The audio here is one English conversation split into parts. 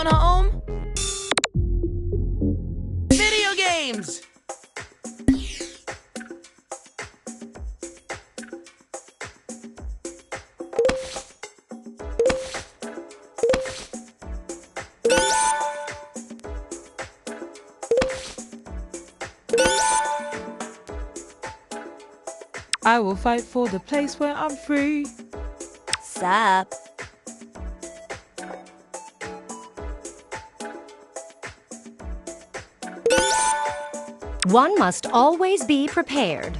Anyone home? Video games! I will fight for the place where I'm free. Sup? One must always be prepared.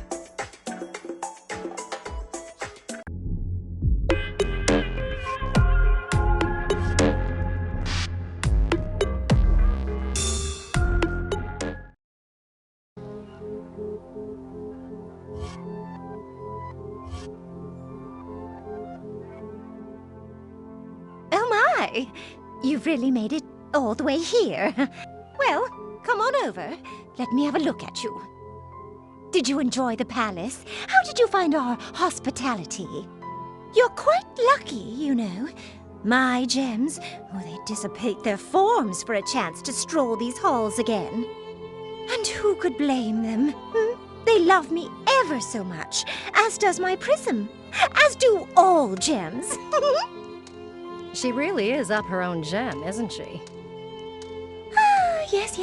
You've really made it all the way here. Well, come on over. Let me have a look at you. Did you enjoy the palace? How did you find our hospitality? You're quite lucky, you know. My gems, they dissipate their forms for a chance to stroll these halls again. And who could blame them? They love me ever so much, as does my prism, as do all gems. She really is up her own gem, isn't she? Ah, yes.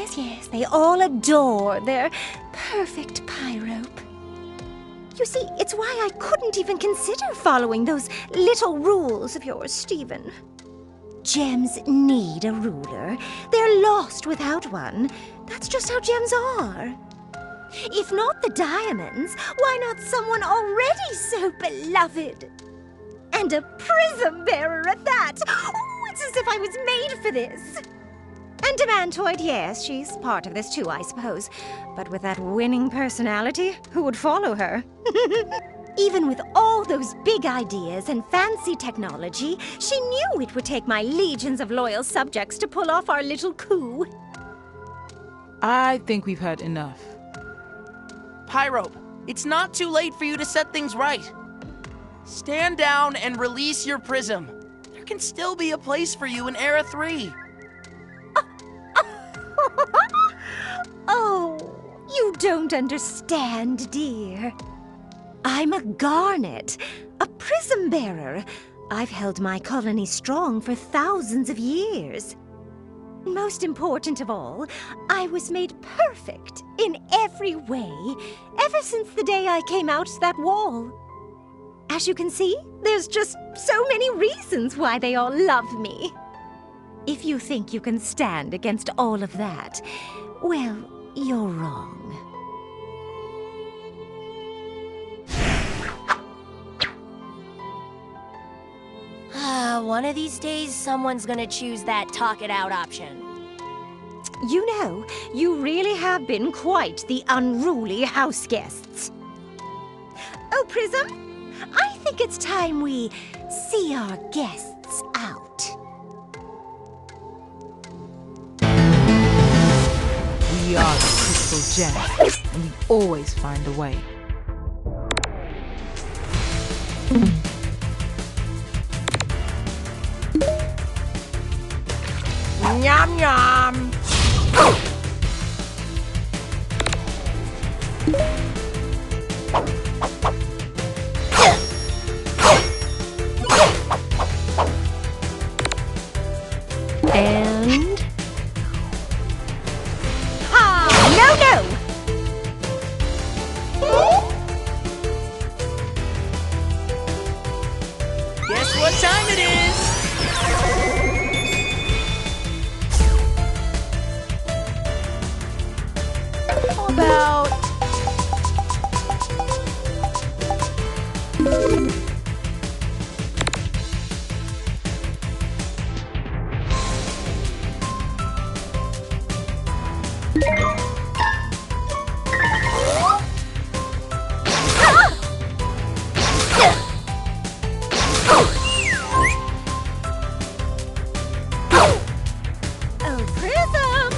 They all adore their perfect Pyrope. You see, it's why I couldn't even consider following those little rules of yours, Stephen. Gems need a ruler. They're lost without one. That's just how gems are. If not the diamonds, why not someone already so beloved? And a prism bearer at that! Oh, it's as if I was made for this! And Demantoid, yes, she's part of this too, I suppose. But with that winning personality, who would follow her? Even with all those big ideas and fancy technology, she knew it would take my legions of loyal subjects to pull off our little coup. I think we've heard enough. Pyrope, it's not too late for you to set things right. Stand down and release your prism. There can still be a place for you in Era 3. Oh, you don't understand, dear. I'm a Garnet, a prism bearer. I've held my colony strong for thousands of years. Most important of all, I was made perfect in every way ever since the day I came out that wall. As you can see, there's just so many reasons why they all love me. If you think you can stand against all of that, well, you're wrong. One of these days, someone's gonna choose that talk it out option. You know, you really have been quite the unruly house guests. Oh, Prism, I think it's time we see our guests out. We are the Crystal Gems, and we always find a way. Yum yum! And... No! Guess what time it is? How about... Oh, Prism!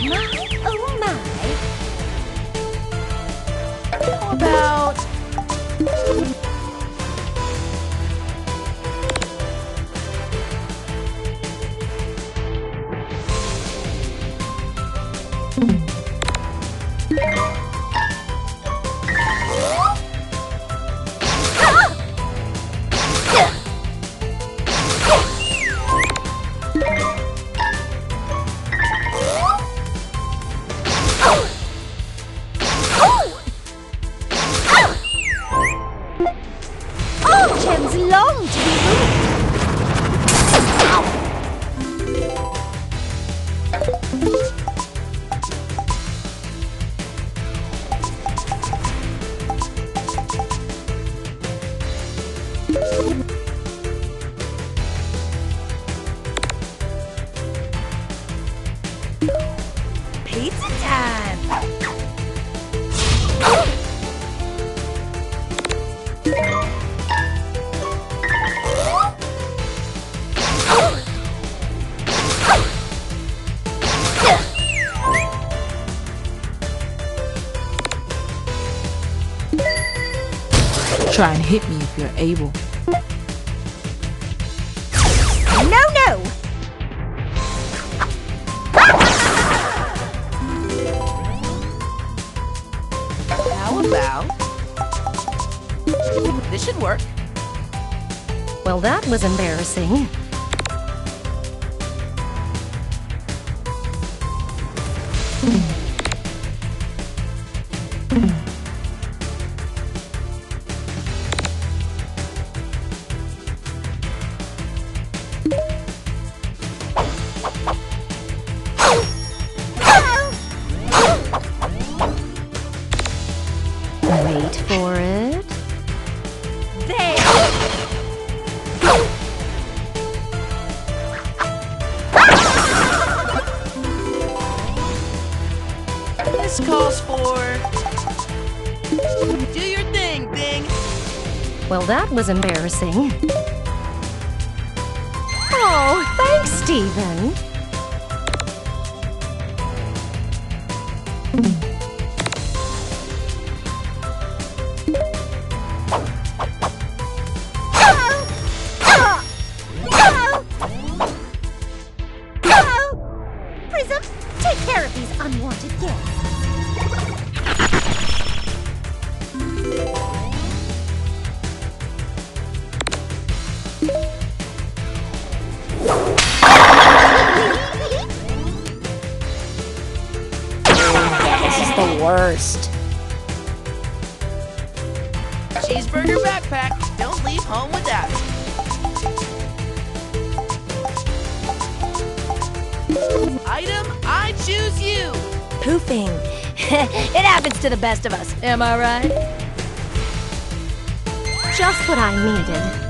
my, oh my. How about... Gems long to be Pizza time! Try and hit me if you're able. no, no! How about... This should work. Well, that was embarrassing. Wait for it. This calls for... Do your thing, Bing. Well, that was embarrassing. Oh, thanks, Stephen. Prism, take care of these unwanted guests. This is the worst. Cheeseburger backpack. Don't leave home without it. Item, I choose you. Poofing. It happens to the best of us, am I right? Just what I needed.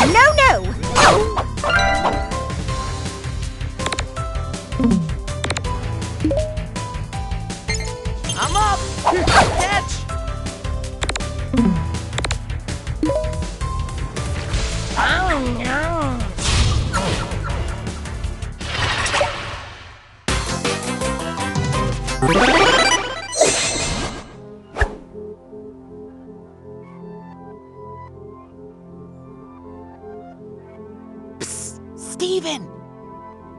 No, no! I'm up. Catch. Steven!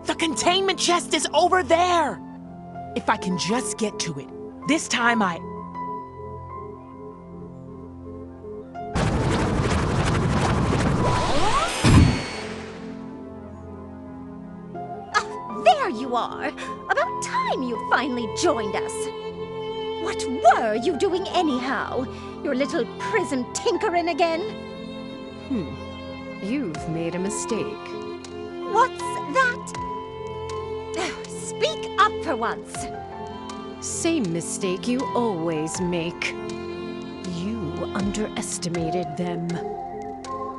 The containment chest is over there! If I can just get to it, this time There you are! About time you finally joined us. What were you doing anyhow? Your little prism tinkering again? You've made a mistake. What's that? Speak up for once. Same mistake you always make. You underestimated them.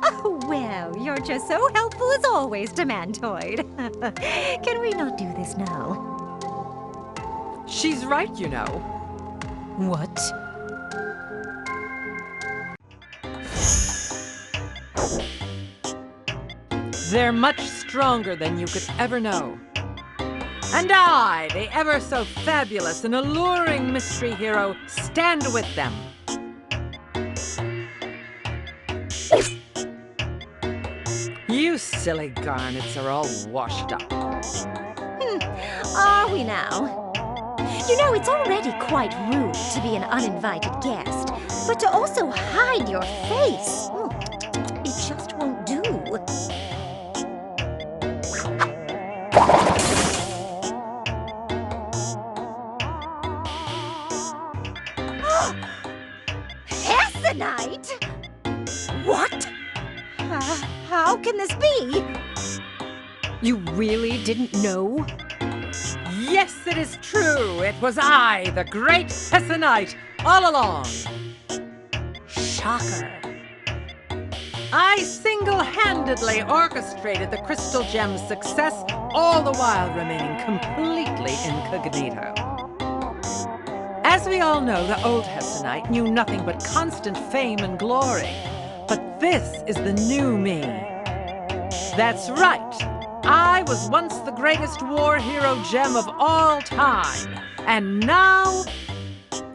Oh, well, you're just so helpful as always, Demantoid. Can we not do this now? She's right, you know. What? They're much stronger than you could ever know. And I, the ever so fabulous and alluring mystery hero, stand with them. You silly garnets are all washed up. Are we now? You know, it's already quite rude to be an uninvited guest, but to also hide your face, it just won't do. Hessonite? What? How can this be? You really didn't know? Yes, it is true. It was I, the great Hessonite, all along. Shocker. I single-handedly orchestrated the crystal gem's success, all the while remaining completely incognito. As we all know, the old Hessonite knew nothing but constant fame and glory. But this is the new me. That's right. I was once the greatest war hero gem of all time. And now,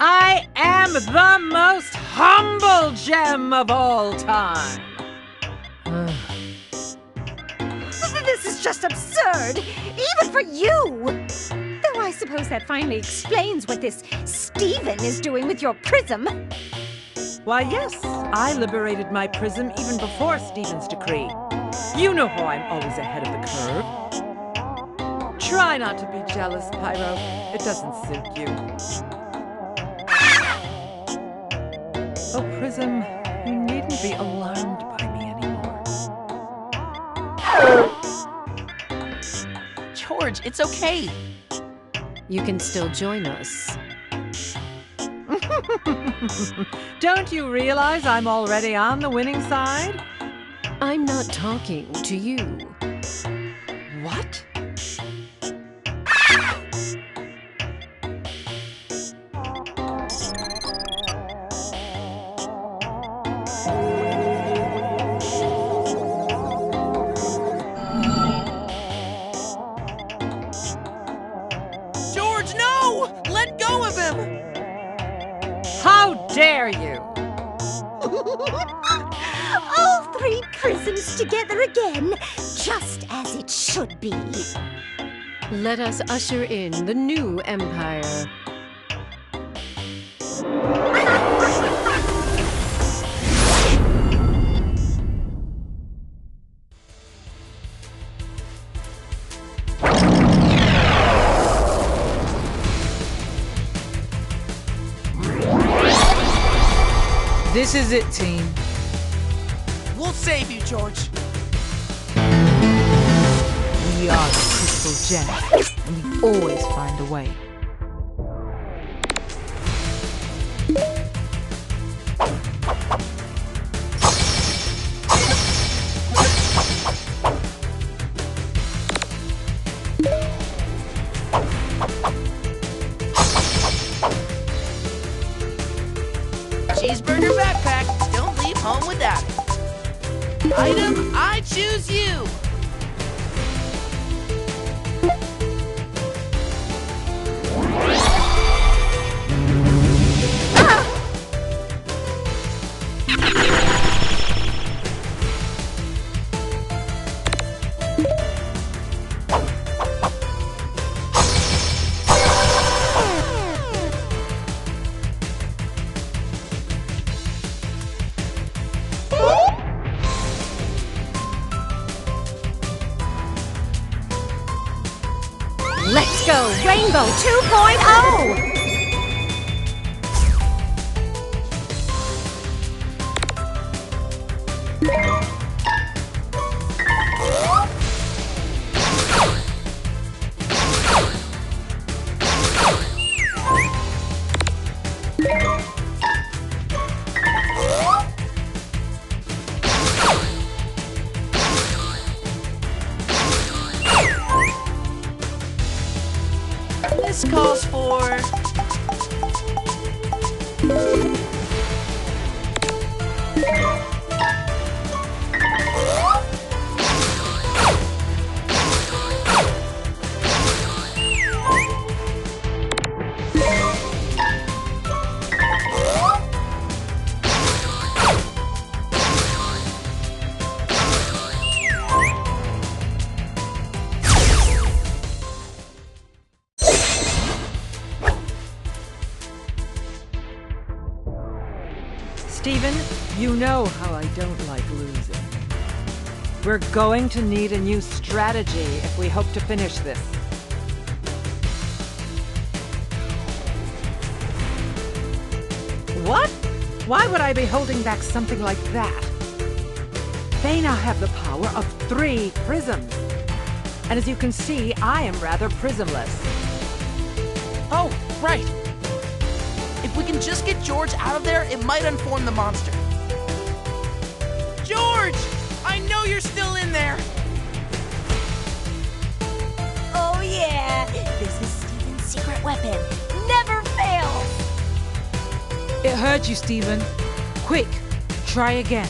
I am the most humble gem of all time. This is just absurd, even for you. Though I suppose that finally explains what this Stephen is doing with your prism. Why, yes, I liberated my prism even before Stephen's decree. You know how I'm always ahead of the curve. Try not to be jealous, Pyrope. It doesn't suit you. Oh, Prism, you needn't be alarmed by me anymore. George, it's okay. You can still join us. Don't you realize I'm already on the winning side? I'm not talking to you. What? George, no! Let go of him! How dare you! All three prisms together again, just as it should be. Let us usher in the new empire. This is it, team. We'll save you, George. We are the Crystal Gems, and we always find a way. Cheeseburger backpack. Don't leave home without it. Item, I choose you. Let's go, Rainbow 2.0! This calls for or... Steven, you know how I don't like losing. We're going to need a new strategy if we hope to finish this. What? Why would I be holding back something like that? They now have the power of 3 prisms. And as you can see, I am rather prismless. Oh, right. If we can just get George out of there, it might unform the monster. George! I know you're still in there! Oh yeah, this is Steven's secret weapon. Never fails! It hurt you, Steven. Quick, try again.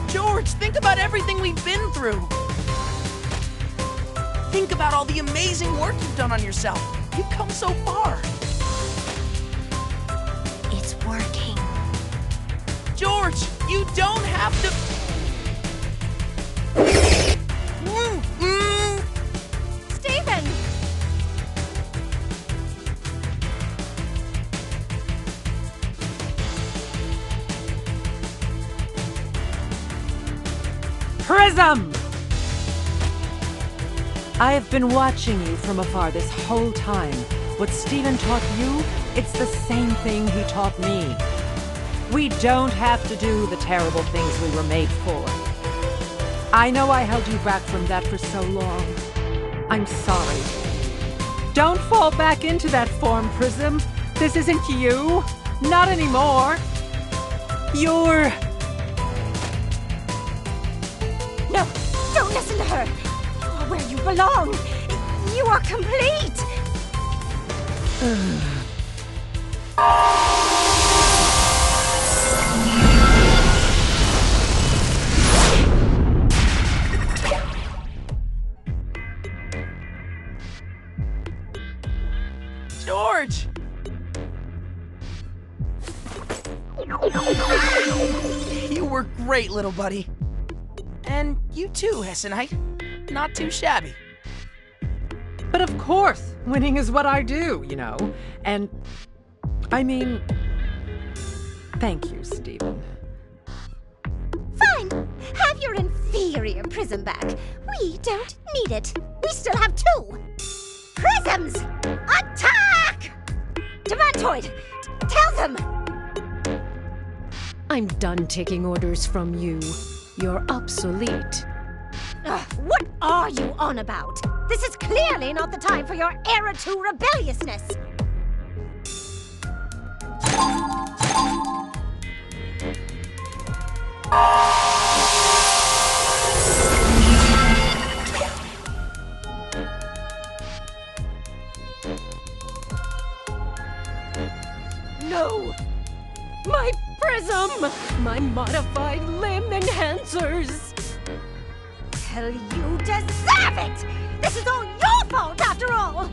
George, think about everything we've been through. Think about all the amazing work you've done on yourself. You've come so far. It's working. George, you don't have to... Stephen! Prism! I have been watching you from afar this whole time. What Steven taught you, it's the same thing he taught me. We don't have to do the terrible things we were made for. I know I held you back from that for so long. I'm sorry. Don't fall back into that form, Prism. This isn't you. Not anymore. You're... No, don't listen to her. You are where you belong. You are complete. George! You were great, little buddy. And you too, Hessonite. Not too shabby. But of course, winning is what I do, you know. And, I mean, thank you, Steven. Fine. Have your inferior prism back. We don't need it. We still have 2. Prisms! Attack! Demantoid, tell them! I'm done taking orders from you. You're obsolete. What are you on about? This is clearly not the time for your Era 2 rebelliousness. No! My prism! My modified limb enhancers! Well, you deserve it! This is all your fault, after all!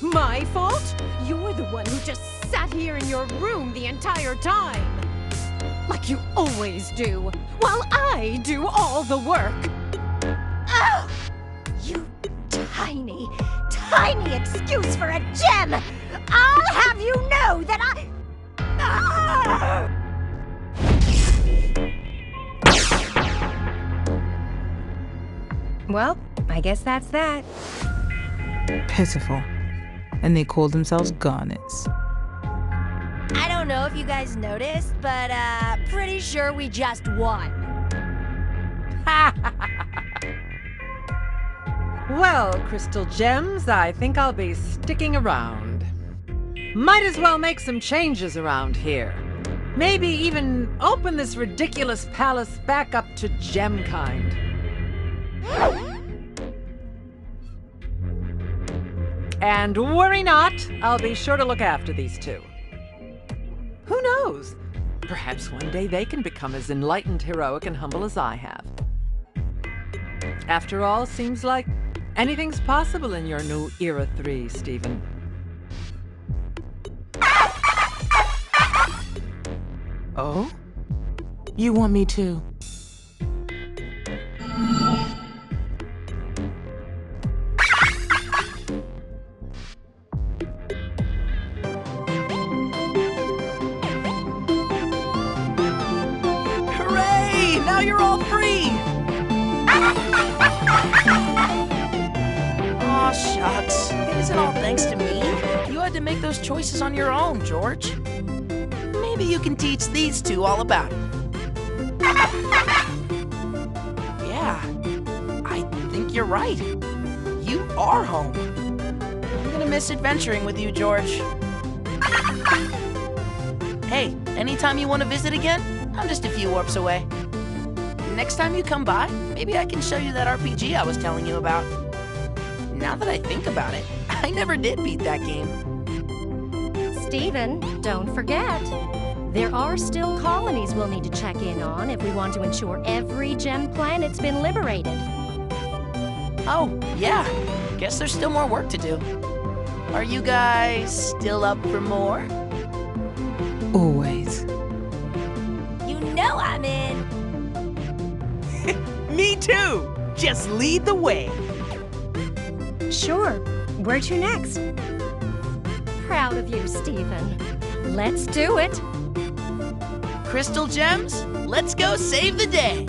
My fault? You're the one who just sat here in your room the entire time. Like you always do, while I do all the work. Oh! You tiny, tiny excuse for a gem! I'll have you know that I... Ah! Well, I guess that's that. Pitiful. And they call themselves Garnets. I don't know if you guys noticed, but pretty sure we just won. Well, Crystal Gems, I think I'll be sticking around. Might as well make some changes around here. Maybe even open this ridiculous palace back up to gem kind. And worry not, I'll be sure to look after these two. Who knows? Perhaps one day they can become as enlightened, heroic, and humble as I have. After all, seems like anything's possible in your new Era 3, Stephen. Oh? You want me to? Hooray! Now you're all free! Aw, shucks. It isn't all thanks to me. You had to make those choices on your own, George. Maybe you can teach these two all about it. Yeah, I think you're right. You are home. I'm gonna miss adventuring with you, George. Hey, anytime you want to visit again, I'm just a few warps away. Next time you come by, maybe I can show you that RPG I was telling you about. Now that I think about it, I never did beat that game. Stephen, don't forget. There are still colonies we'll need to check in on if we want to ensure every gem planet's been liberated. Oh, yeah. Guess there's still more work to do. Are you guys still up for more? Always. You know I'm in. Me too! Just lead the way. Sure. Where to next? Proud of you, Stephen. Let's do it. Crystal gems, let's go save the day.